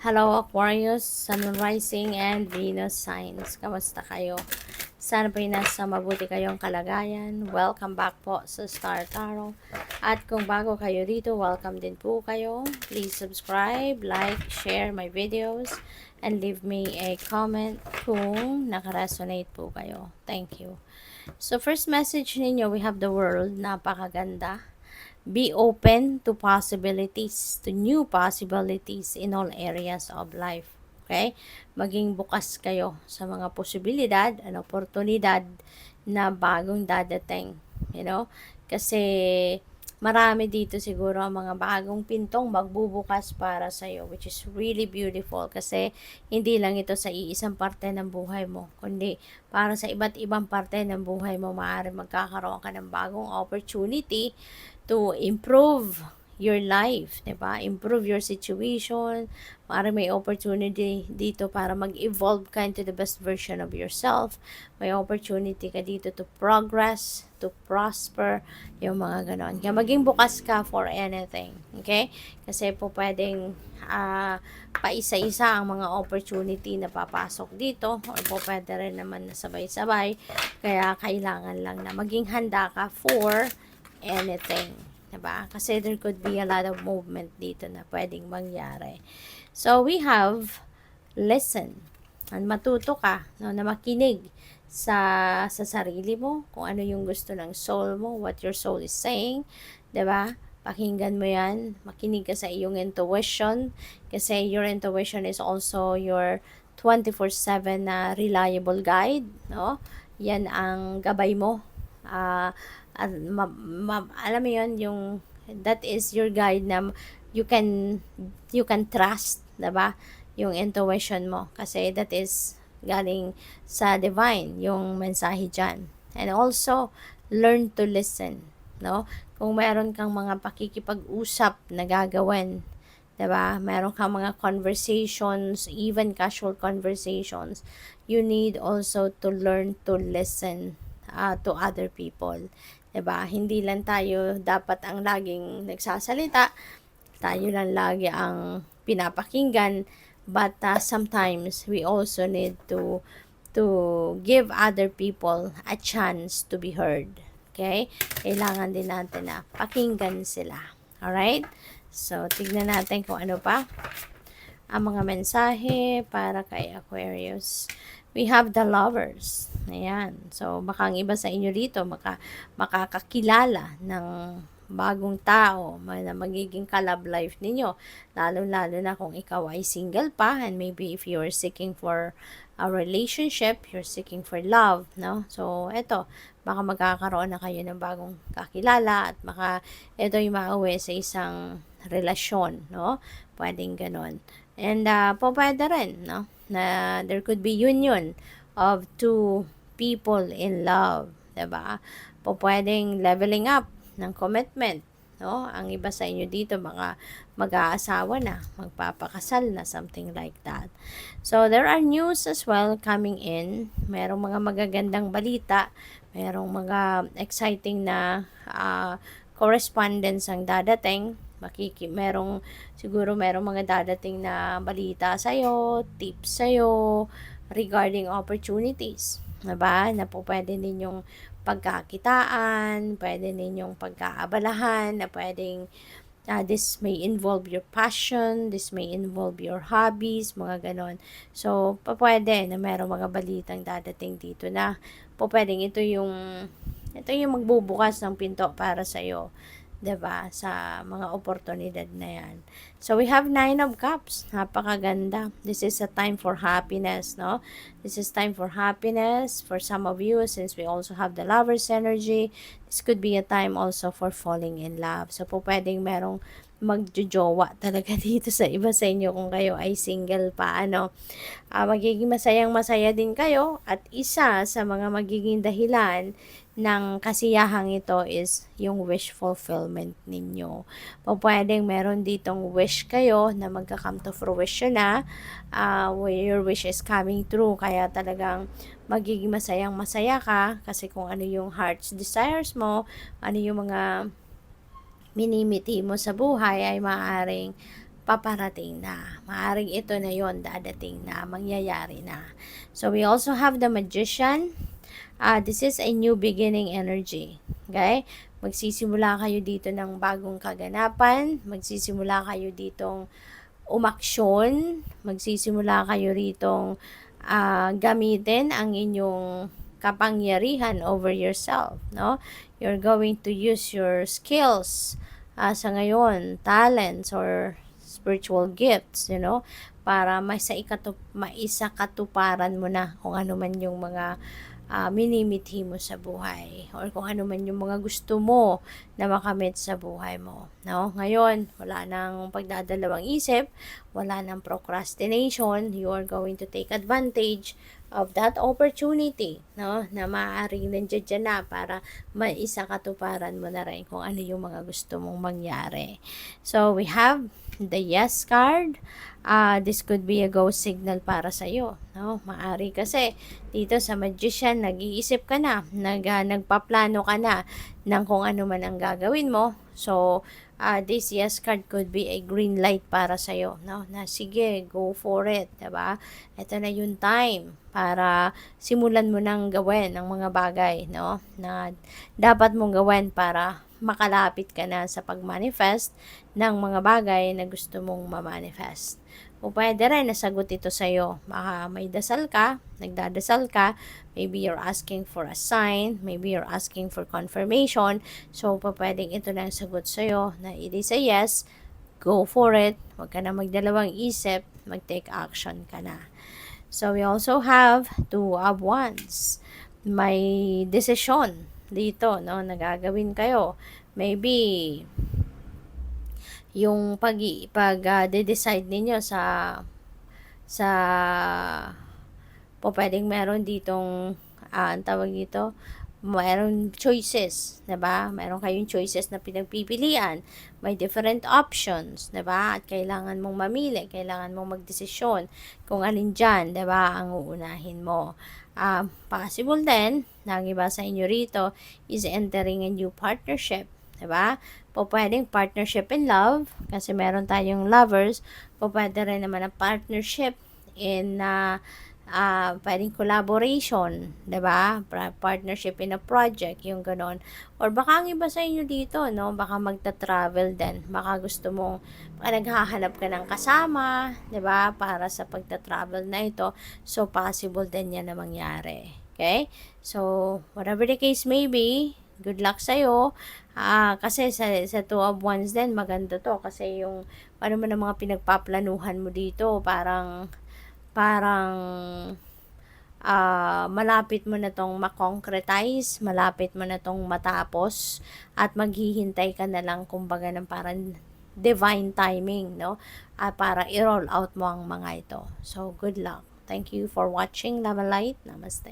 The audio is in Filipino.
Hello Aquarius, Sun Rising and Venus signs. Kamusta kayo? Sana po'y nasa mabuti kayong kalagayan. Welcome back po sa Star Tarot. At kung bago kayo dito, welcome din po kayo. Please subscribe, like, share my videos, and leave me a comment kung nakaresonate po kayo. Thank you. So first message ninyo, we have the world. Napakaganda. Be open to possibilities, to new possibilities in all areas of life. Okay? Maging bukas kayo sa mga posibilidad, oportunidad na bagong dadating. You know? Kasi marami dito siguro ang mga bagong pintong magbubukas para sa iyo, which is really beautiful kasi hindi lang ito sa iisang parte ng buhay mo, kundi para sa iba't ibang parte ng buhay mo. Maaaring magkakaroon ka ng bagong opportunity to improve your life, diba? Improve your situation. Maaaring may opportunity dito para mag-evolve ka into the best version of yourself. May opportunity ka dito to progress, to prosper, yung mga ganon. Kaya maging bukas ka for anything, okay? Kasi po pwedeng paisa-isa ang mga opportunity na papasok dito, or po pwede rin naman na sabay-sabay. Kaya kailangan lang na maging handa ka for anything, diba? Kasi there could be a lot of movement dito na pwedeng mangyari. So we have listen, and matuto ka, no, na makinig sa sarili mo, kung ano yung gusto ng soul mo, what your soul is saying, diba? Pakinggan mo yan, makinig ka sa iyong intuition, kasi your intuition is also your 24/7 na reliable guide, no? Yan ang gabay mo. Alam mo yun, yung that is your guide na you can trust, diba? Yung intuition mo, kasi that is galing sa divine, yung mensahe dyan. And also learn to listen, no? Kung meron kang mga pakikipag-usap na gagawin, diba? Meron kang mga conversations, even casual conversations, you need also to learn to listen to other people. Diba? Hindi lang tayo dapat ang laging nagsasalita, tayo lang lagi ang pinapakinggan, but sometimes we also need to give other people a chance to be heard. Okay? Kailangan din natin na pakinggan sila. Alright? So, tignan natin kung ano pa ang mga mensahe para kay Aquarius. We have the lovers. Ayan. So, baka ang iba sa inyo dito makakakilala ng bagong tao na magiging ka-love life ninyo. Lalo-lalo na kung ikaw ay single pa, and maybe if you're seeking for a relationship, you're seeking for love, no? So, eto, baka magkakaroon na kayo ng bagong kakilala, at ito yung mauwi sa isang relasyon, no? Pwedeng ganon. And pwede rin, no? Na there could be union of two people in love, diba? Pwedeng leveling up ng commitment, no? Ang iba sa inyo dito mga mag-aasawa na, magpapakasal na, something like that. So there are news as well coming in. Merong mga magagandang balita, merong mga exciting na correspondence ang dadating. Siguro merong mga dadating na balita sa'yo, tips sa'yo, regarding opportunities. Diba? Na po pwede ninyong pagkakitaan, pwede ninyong pagkaabalahan, na pwedeng this may involve your passion, this may involve your hobbies, mga ganon. So, pwede na merong mga balitang dadating dito na pwedeng ito yung magbubukas ng pinto para sa'yo, 'di ba? Sa mga oportunidad na yan. So we have 9 of Cups. Napakaganda. This is a time for happiness, no? This is time for happiness for some of you, since we also have the Lover's energy. This could be a time also for falling in love. So pwedeng merong magjojowa talaga dito sa iba sa inyo kung kayo ay single pa, ano. Magiging masayang-masaya din kayo, at isa sa mga magiging dahilan ng kasiyahang ito is yung wish fulfillment ninyo. Pwedeng meron ditong wish kayo na magka-come to fruition na, where your wish is coming true, kaya talagang magiging masayang-masaya ka, kasi kung ano yung heart's desires mo, ano yung mga minimiti mo sa buhay, ay maaaring paparating na. Maaring ito na yon, dadating na, mangyayari na. So, we also have the Magician. This is a new beginning energy. Okay? Magsisimula kayo dito ng bagong kaganapan. Magsisimula kayo ditong umaksyon. Magsisimula kayo ritong gamitin ang inyong kapangyarihan over yourself, no? You're going to use your skills sa ngayon, talents or spiritual gifts, para maisakatuparan mo na kung ano man yung mga minimithi mo sa buhay or kung ano man yung mga gusto mo na makamit sa buhay mo, no? Ngayon, wala nang pagdadalawang isip, wala nang procrastination. You are going to take advantage of that opportunity, no? Na maaaring nandiyan na para maisakatuparan mo na rin kung ano yung mga gusto mong mangyari. So, we have the Yes card. This could be a go signal para sa iyo, no? Maari kasi dito sa Magician, nag-iisip ka na, nagpaplano ka na ng kung ano man ang gagawin mo. So, this Yes card could be a green light para sa iyo, no? Na sige, go for it, 'di ba? Ito na yung time para simulan mo nang gawin ang mga bagay, no? Na dapat mong gawin para makalapit ka na sa pag-manifest ng mga bagay na gusto mong ma-manifest. O pwede rin nasagot ito sa'yo. Baka may dasal ka, nagdadasal ka, maybe you're asking for a sign, maybe you're asking for confirmation. So, pwedeng ito na ang sagot sa'yo na it is a yes, go for it, huwag ka na magdalawang isip, mag-take action ka na. So, we also have Two of Wands. May desisyon dito, no, nagagawin kayo. Maybe yung pag-decide ninyo sa pwedeng meron ditong ang tawag dito, mayroong choices, 'di ba? Meron kayong choices na pinagpipilian, may different options, 'di ba? At kailangan mong mamili, kailangan mong magdesisyon kung alin diyan, 'di ba, ang uunahin mo. Possible din, nagiba sa inyo rito, is entering a new partnership, 'di ba? Pwedeng partnership in love, kasi meron tayong lovers. Pwede rin naman ang partnership in pwedeng collaboration, 'di ba? Partnership in a project, yung ganon. Or baka ang iba sa inyo dito, no? Baka magta-travel din. Baka gusto mong, baka naghahanap ka ng kasama, 'di ba? Para sa pagta-travel na ito. So, possible din yan na mangyari. Okay? So, whatever the case may be, good luck sa'yo. Kasi sa Two of Wands din, maganda to. Kasi yung, ano man ang mga pinagpaplanuhan mo dito, parang malapit mo na tong makonkretize, malapit mo na tong matapos, at maghihintay ka na lang, kumbaga, ng parang divine timing, no? Para i-roll out mo ang mga ito. So, good luck. Thank you for watching. Love and light. Namaste.